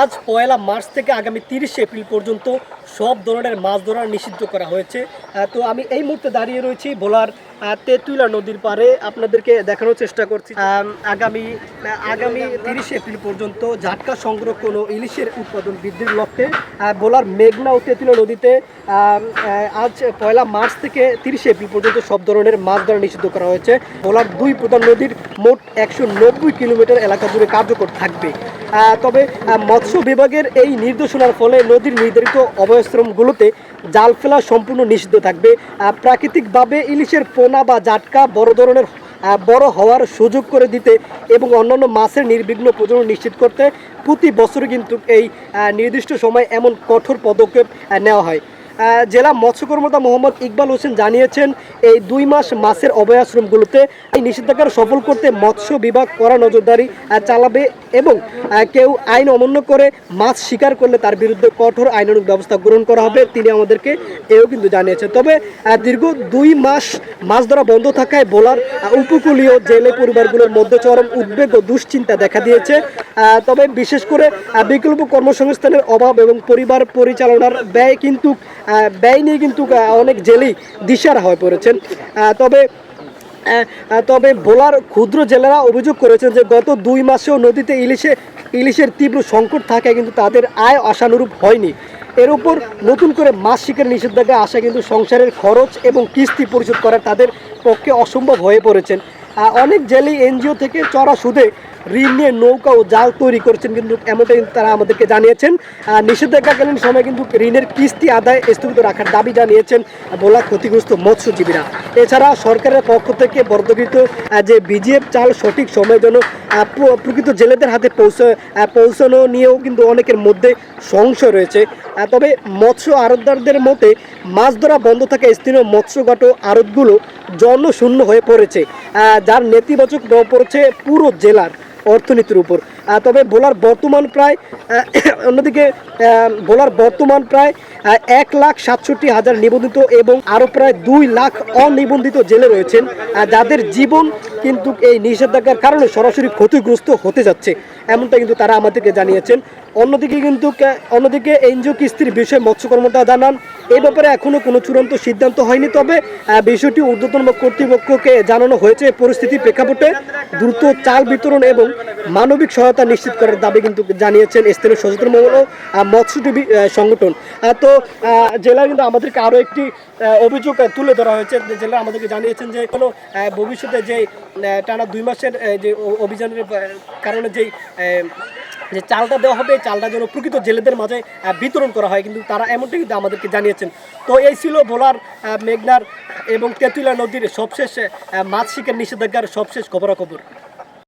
আজ পয়লা মার্চ থেকে আগামী 30 এপ্রিল পর্যন্ত সব ধরনের মাছ ধরা নিষিদ্ধ করা হয়েছে। তো আমি এই মুহূর্তে দাঁড়িয়ে রয়েছি ভোলার তেঁতুলিয়া নদীর পাড়ে, আপনাদেরকে দেখানোর চেষ্টা করছি। আগামী আগামী 30 এপ্রিল পর্যন্ত জাটকা সংরক্ষণ ও ইলিশের উৎপাদন বৃদ্ধির লক্ষ্যে ভোলার মেঘনা ও তেঁতুলিয়া নদীতে আজ পয়লা মার্চ থেকে 30 এপ্রিল পর্যন্ত সব ধরনের মাছ ধরা নিষিদ্ধ করা হয়েছে। ভোলার দুই প্রধান নদীর মোট 190 কিলোমিটার এলাকা জুড়ে কার্যকর থাকবে। তবে মৎস্য বিভাগের এই নির্দেশনার ফলে নদীর নির্ধারিত অভয়াশ্রমগুলোতে জাল ফেলা সম্পূর্ণ নিষিদ্ধ থাকবে। প্রাকৃতিকভাবে ইলিশের পোনা বা জাটকা বড় হওয়ার সুযোগ করে দিতে এবং অন্যান্য মাছের নির্বিঘ্ন প্রজনন নিশ্চিত করতে প্রতি বছরই কিন্তু এই নির্দিষ্ট সময় এমন কঠোর পদক্ষেপ নেওয়া হয়। জেলা মৎস্য কর্মকর্তা মোহাম্মদ ইকবাল হোসেন জানিয়েছেন, এই 2 মাস মাছের অভয়াশ্রমগুলোতে এই নিষেধাজ্ঞা সফল করতে মৎস্য বিভাগ কড়া নজরদারি চালাবে এবং কেউ আইন অমান্য করে মাছ শিকার করলে তার বিরুদ্ধে কঠোর আইনানুগ ব্যবস্থা গ্রহণ করা হবে। তিনি আমাদেরকে এও কিন্তু জানিয়েছেন। তবে দীর্ঘ 2 মাস মাছ ধরা বন্ধ থাকায় ভোলার উপকূলীয় জেলে পরিবারগুলোর মধ্যে চরম উদ্বেগ ও দুশ্চিন্তা দেখা দিয়েছে। তবে বিশেষ করে বিকল্প কর্মসংস্থানের অভাব এবং পরিবার পরিচালনার ব্যয় নিয়ে কিন্তু অনেক জেলেই দিশারা হয়ে পড়েছেন। তবে ভোলার ক্ষুদ্র জেলেরা অভিযোগ করেছেন যে গত 2 মাসেও নদীতে ইলিশের তীব্র সংকট থাকায় কিন্তু তাদের আয় আশানুরূপ হয়নি। এর উপর নতুন করে মাছ শিকার নিষেধাজ্ঞা আসা কিন্তু সংসারের খরচ এবং কিস্তি পরিশোধ করা তাদের পক্ষে অসম্ভব হয়ে পড়েছেন। অনেক জেলে এনজিও থেকে চড়া সুদে ঋণ নিয়ে নৌকা ও জাল তৈরি করছেন, কিন্তু এমনটাই তারা আমাদেরকে জানিয়েছেন। নিষেধাজ্ঞাকালীন সময় কিন্তু ঋণের কিস্তি আদায় স্থগিত রাখার দাবি জানিয়েছেন ভোলা ক্ষতিগ্রস্ত মৎস্যজীবীরা। এছাড়া সরকারের পক্ষ থেকে বর্ধিত যে বিজিএফ চাল সঠিক সময়ের জন্য প্রকৃত জেলেদের হাতে পৌঁছানো নিয়েও কিন্তু অনেকের মধ্যে সংশয় রয়েছে। তবে মৎস্য আড়তদারদের মতে মাছ ধরা বন্ধ থাকা স্থানীয় মৎস্যঘাট আড়তগুলো জনশূন্য হয়ে পড়েছে, যার নেতিবাচক প্রভাব পড়েছে পুরো জেলার অর্থনীতির উপর। তবে ভোলার বর্তমান প্রায় 1,67,000 নিবন্ধিত এবং আরও প্রায় 2 লাখ অনিবন্ধিত জেলে রয়েছেন, যাদের জীবন কিন্তু এই নিষেধাজ্ঞার কারণে সরাসরি ক্ষতিগ্রস্ত হতে যাচ্ছে, এমনটা কিন্তু তারা আমাদেরকে জানিয়েছেন। অন্যদিকে এনজিও কিস্তির বিষয়ে মৎস্য কর্মকর্তা জানান, এই ব্যাপারে এখনও কোনো চূড়ান্ত সিদ্ধান্ত হয়নি। তবে বিষয়টি ঊর্ধ্বতন কর্তৃপক্ষকে জানানো হয়েছে। পরিস্থিতির প্রেক্ষাপটে দ্রুত চাল বিতরণ এবং মানবিক সহায়তা নিশ্চিত করার দাবি কিন্তু জানিয়েছেন স্থানীয় সচেতন মহল ও মৎস্যজীবী সংগঠন। তো জেলা কিন্তু আমাদেরকে আরও একটি অভিযোগ তুলে ধরা হয়েছে। জেলা আমাদেরকে জানিয়েছেন যে কোনো ভবিষ্যতে যে টানা 2 মাসের যে অভিযানের কারণে যে চালটা দেওয়া হবে, চালটা যেন প্রকৃত জেলেদের মাঝে বিতরণ করা হয়, কিন্তু তারা এমনটাই কিন্তু আমাদেরকে জানিয়েছেন। তো এই ছিল ভোলার মেঘনার এবং তেঁতুলিয়া নদীর সবশেষ মাছ শিকার নিষেধাজ্ঞার সবশেষ খবরাখবর।